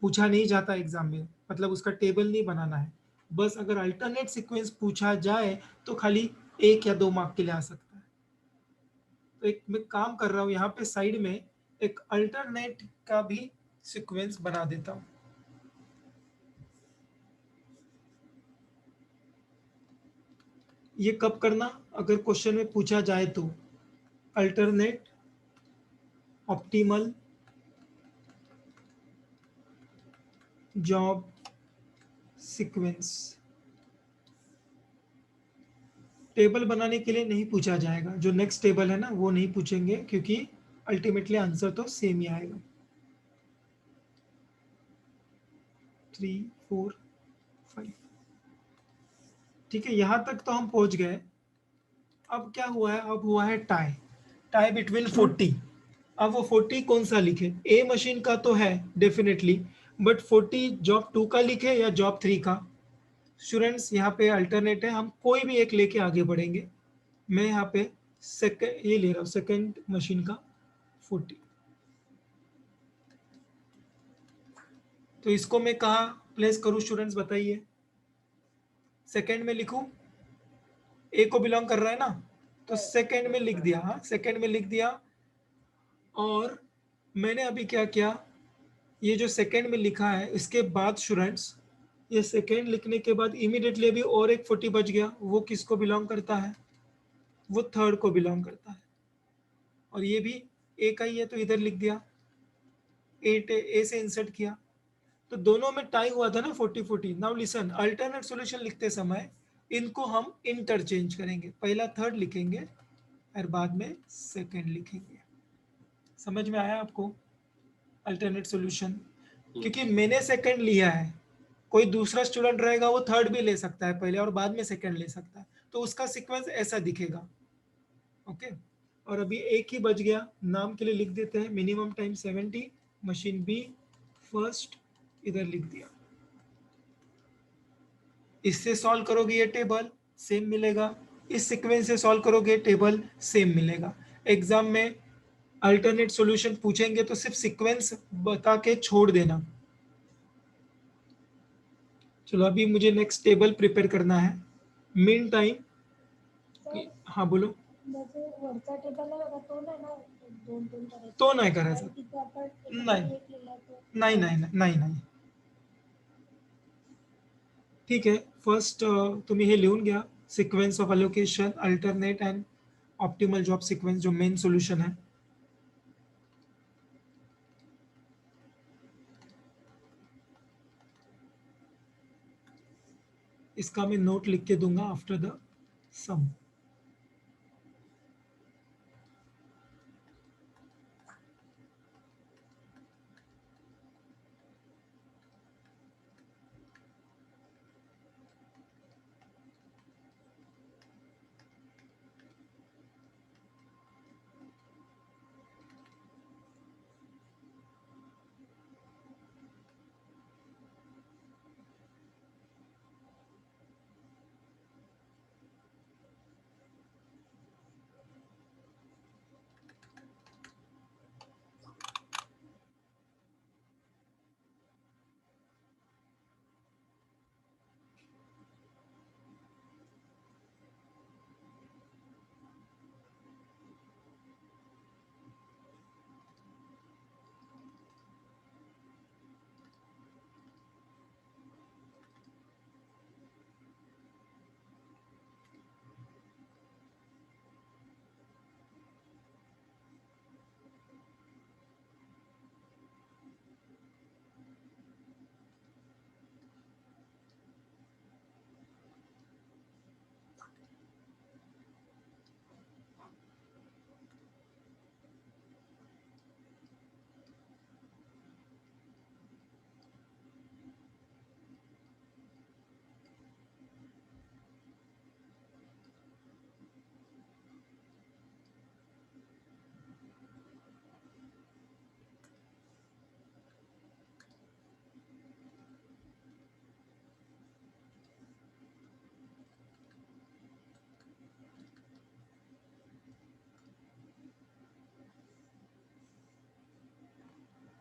पूछा नहीं जाता एग्जाम में, मतलब उसका टेबल नहीं बनाना है. बस अगर अल्टरनेट सीक्वेंस पूछा जाए तो खाली 1 या 2 मार्क के लिए आ सकता है. तो एक मैं काम कर रहा हूँ यहाँ पे साइड में एक अल्टरनेट का भी सीक्वेंस बना देता हूँ. ये कब करना, अगर क्वेश्चन में पूछा जाए तो. Alternate optimal job sequence. Table बनाने के लिए नहीं पूछा जाएगा, जो नेक्स्ट टेबल है ना वो नहीं पूछेंगे क्योंकि अल्टीमेटली आंसर तो सेम ही आएगा. 3 4 5. ठीक है, यहां तक तो हम पहुंच गए. अब क्या हुआ है, अब हुआ है टाई. Tie between 40. अब वो 40 कौन सा लिखे? ए मशीन का तो है डेफिनेटली, बट 40 जॉब 2 का लिखे या जॉब 3 का? स्टूडेंट्स यहाँ पे अल्टरनेट है, हम कोई भी एक लेके आगे बढ़ेंगे. मैं यहाँ पे सेकंड ये ले रहा हूँ, सेकंड मशीन का 40. तो इसको मैं कहाँ प्लेस करूँ स्टूडेंट्स बताइए? सेकंड में लिखूं? ए को बिलोंग कर रहा है ना, तो सेकंड में लिख दिया. हाँ, सेकंड में लिख दिया. और मैंने अभी क्या किया, ये जो सेकंड में लिखा है इसके बाद स्टूडेंट्स ये सेकंड लिखने के बाद इमीडिएटली अभी और एक 40 बच गया. वो किसको बिलोंग करता है? वो थर्ड को बिलोंग करता है. और ये भी ए का ही है तो इधर लिख दिया. ए से इंसर्ट किया तो दोनों में टाई हुआ था ना 40-40. नाउ लिसन, अल्टरनेट सॉल्यूशन लिखते समय इनको हम इंटरचेंज करेंगे. पहला थर्ड लिखेंगे और बाद में सेकंड लिखेंगे. समझ में आया आपको अल्टरनेट सॉल्यूशन? क्योंकि मैंने सेकंड लिया है, कोई दूसरा स्टूडेंट रहेगा वो थर्ड भी ले सकता है पहले और बाद में सेकंड ले सकता है. तो उसका सीक्वेंस ऐसा दिखेगा। ओके, और अभी एक ही बच गया, नाम के लिए लिख देते हैं minimum time 70, machine B first, इधर लिख दिया। इससे सॉल्व करोगे ये टेबल सेम मिलेगा, इस सीक्वेंस से सॉल्व करोगे टेबल सेम मिलेगा। एग्जाम में अल्टरनेट सॉल्यूशन पूछेंगे तो सिर्फ सीक्वेंस बता के छोड़ देना। चलो अभी मुझे नेक्स्ट टेबल प्रिपेयर करना है। मीन टाइम, हाँ बोलो। वरचा टेबल आहे बघा, तो नाही ना दोन दोन करायचं, तो नाही करायचा, तिथे आपण नाही एक लिहिला तो नाही नाही नाही नाही। ठीक आहे, फर्स्ट तुम्ही हे लिहून घ्या, sequence of allocation alternate and optimal job sequence, जो मेन सोल्यूशन है। इसका मैं नोट लिख के दूंगा after the sum.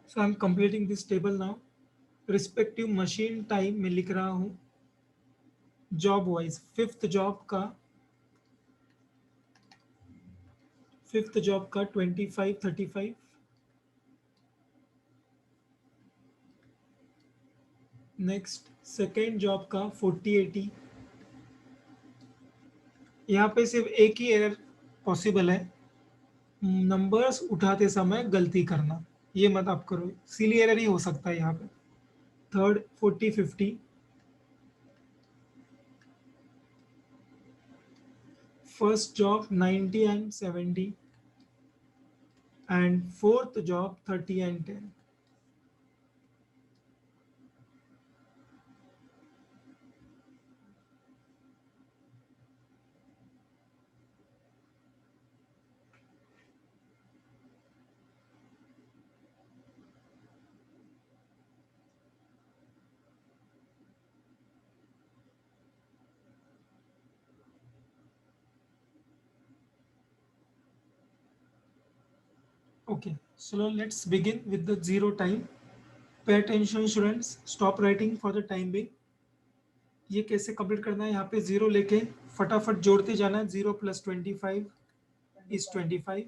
So I am completing this table now. Respective machine time में लिख रहा हूं जॉब वाइज। फिफ्थ जॉब का 25 35, नेक्स्ट सेकेंड जॉब का 40 80। यहाँ पे सिर्फ एक ही एरर पॉसिबल है, नंबर्स उठाते समय गलती करना, ये मत आप करो, सिली एरर ही हो सकता है यहाँ पे। Third 40 50, first job 90 and 70, and fourth job 30 and 10। Okay, so let's begin with the zero time. Pay attention students, stop writing for the time being. ये कैसे कंप्लीट करना है, यहाँ पे जीरो लेके फटाफट जोड़ते जाना है। 0 + 25 इज 25,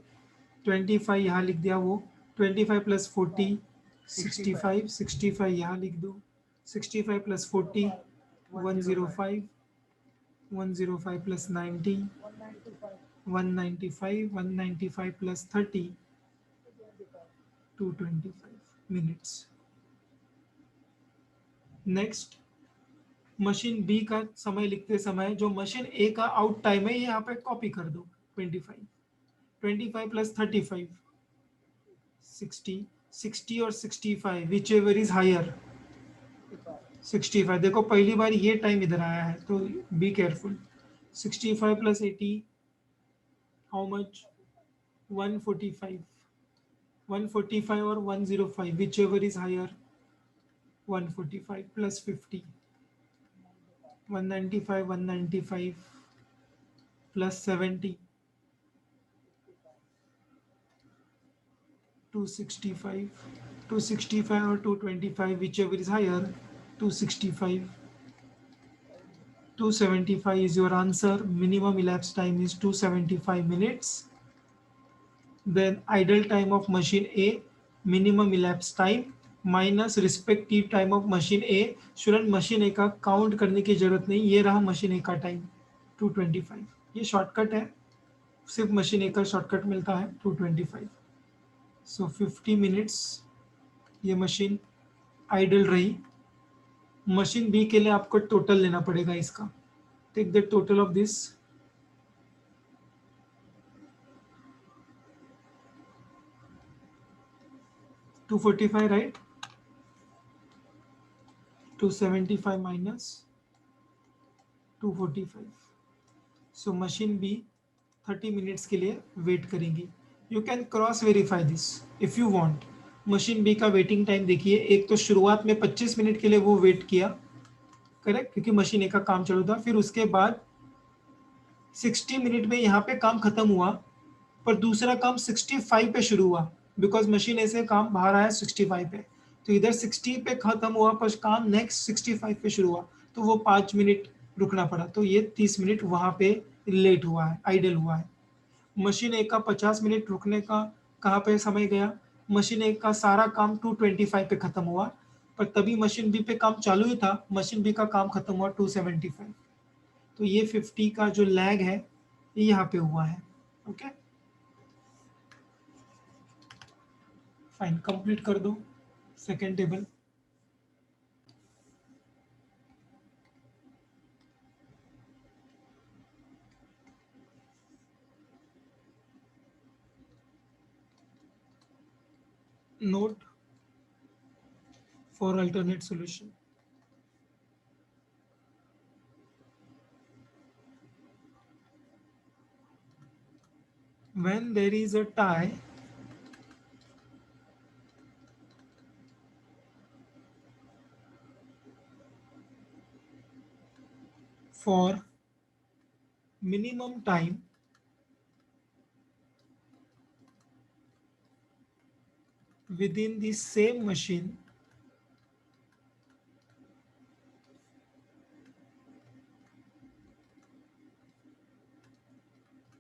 25 यहाँ लिख दिया वो, 25 + 40 65, 65 यहाँ लिख दो, 65 + 40 105, 105 + 90 195, 195 + 30 225 मिनट्स। नेक्स्ट मशीन बी का समय लिखते समय जो मशीन ए का आउट टाइम है ये यहाँ पे कॉपी कर दो। 25, 25 + 35 60, 60 और 65 विच एवर इज हायर। 65 देखो पहली बार ये टाइम इधर आया है तो be careful. 65 plus 80, how much? 145. 145 or 105, whichever is higher. 145 plus 50. 195, 195 plus 70. 265. 265 or 225, whichever is higher. 265. 275 is your answer. Minimum elapsed time is 275 minutes. Then idle time of machine A, minimum elapsed time minus respective time of machine A. Student machine A का count करने की जरूरत नहीं, ये रहा machine A का time 225. ये shortcut है, सिर्फ मशीन ए का शॉर्टकट मिलता है 225. सो 50 मिनट्स ये मशीन आइडल रही. मशीन बी के लिए आपको टोटल लेना पड़ेगा इसका. Take the total of this. 245, right? 275 minus 245. So machine B 30 minutes के लिए वेट करेंगी. You can cross verify this if you want. Machine B का वेटिंग टाइम देखिए. एक तो शुरुआत में 25 मिनट के लिए वो वेट किया, करेक्ट, क्योंकि मशीन ए का काम चालू था. फिर उसके बाद 60 मिनट में यहाँ पे काम खत्म हुआ, पर दूसरा काम 65 पे शुरू हुआ, बिकॉज मशीन ऐसे काम बाहर आया 65 पे. तो इधर 60 पे खत्म हुआ, पर काम नेक्स्ट 65 पे शुरू हुआ, तो वो 5 मिनट रुकना पड़ा. तो ये 30 मिनट वहाँ पे लेट हुआ है, आइडल हुआ है. मशीन एक का 50 मिनट रुकने का कहाँ पे समय गया? मशीन एक का सारा काम 225 पे खत्म हुआ, पर तभी मशीन बी पे काम चालू ही था. मशीन बी का काम खत्म हुआ 275. तो ये 50 का जो लैग है ये यहाँ पे हुआ है. ओके फाइन, कंप्लीट कर दो second table. Note for alternate solution. When there is a tie, for minimum time within the same machine,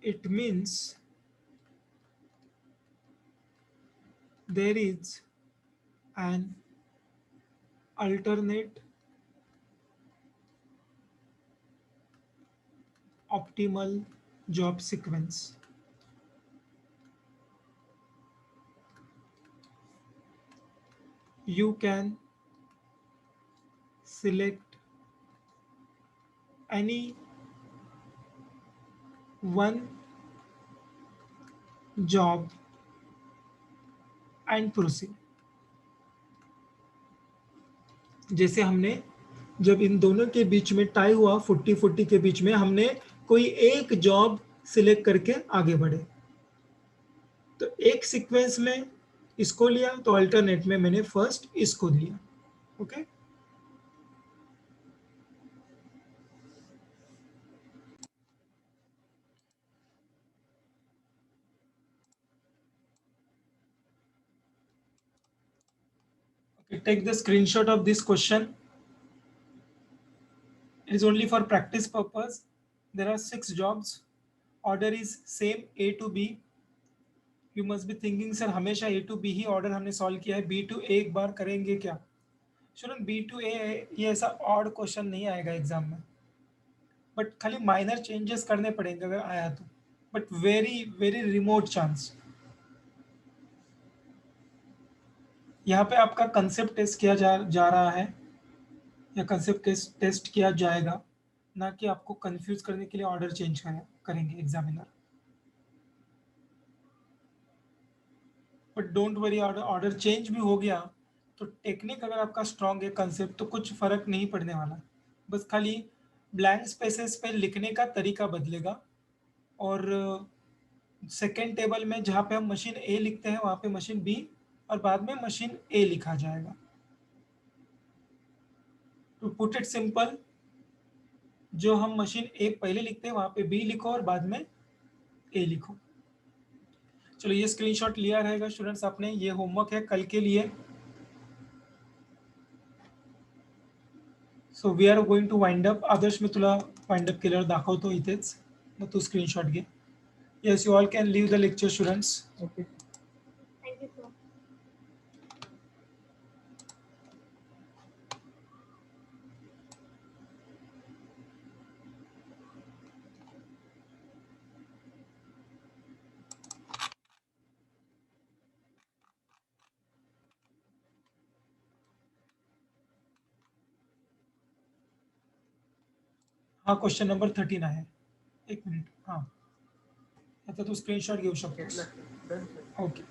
it means there is an alternate optimal job sequence. You can select any one job and proceed. जैसे हमने जब इन दोनों के बीच में tie हुआ 40-40 के बीच में, हमने कोई एक जॉब सिलेक्ट करके आगे बढ़े. तो एक सीक्वेंस में इसको लिया, तो अल्टरनेट में मैंने फर्स्ट इसको लिया. Okay take the screenshot of this question. It is only for practice purpose. There are 6 jobs. Order is same A to B. You must be thinking sir हमेशा A to B he order हमने solve किया है, B to A एक बार करेंगे क्या? Student B to A ये ऐसा odd question नहीं आएगा एग्जाम में, बट खाली माइनर चेंजेस करने पड़ेंगे अगर आया तो, but very very remote chance. यहाँ पे आपका कंसेप्ट टेस्ट किया जा रहा है, या कंसेप्ट टेस्ट किया जाएगा, ना कि आपको कंफ्यूज करने के लिए ऑर्डर चेंज करेंगे examiner. But don't worry, order change भी हो गया तो टेक्निक अगर आपका स्ट्रांग है, कंसेप्ट, तो कुछ फर्क नहीं पड़ने वाला. बस खाली ब्लैंक स्पेसेस पे लिखने का तरीका बदलेगा और सेकेंड टेबल में जहाँ पे हम मशीन ए लिखते हैं वहाँ पे मशीन बी और बाद में मशीन ए लिखा जाएगा। टू पुट इट सिंपल, जो हम मशीन ए पहले लिखते हैं वहाँ पे बी लिखो और बाद में ए लिखो। चलो ये स्क्रीनशॉट लिया रहेगा स्टूडेंट्स आपने, ये होमवर्क है कल के लिए। So we are going to wind up. Adarsh मी तुला वाइंड अप केल्यावर दाखवतो इथेच, मग तू स्क्रीनशॉट घे. Yes, you all can leave the lecture students. Okay. Thank you sir. हा क्वेश्चन नंबर 13 आहे. एक मिनिट. हां, आता तू स्क्रीनशॉट घेऊ शकतोस. घेतला. Done sir. ओके.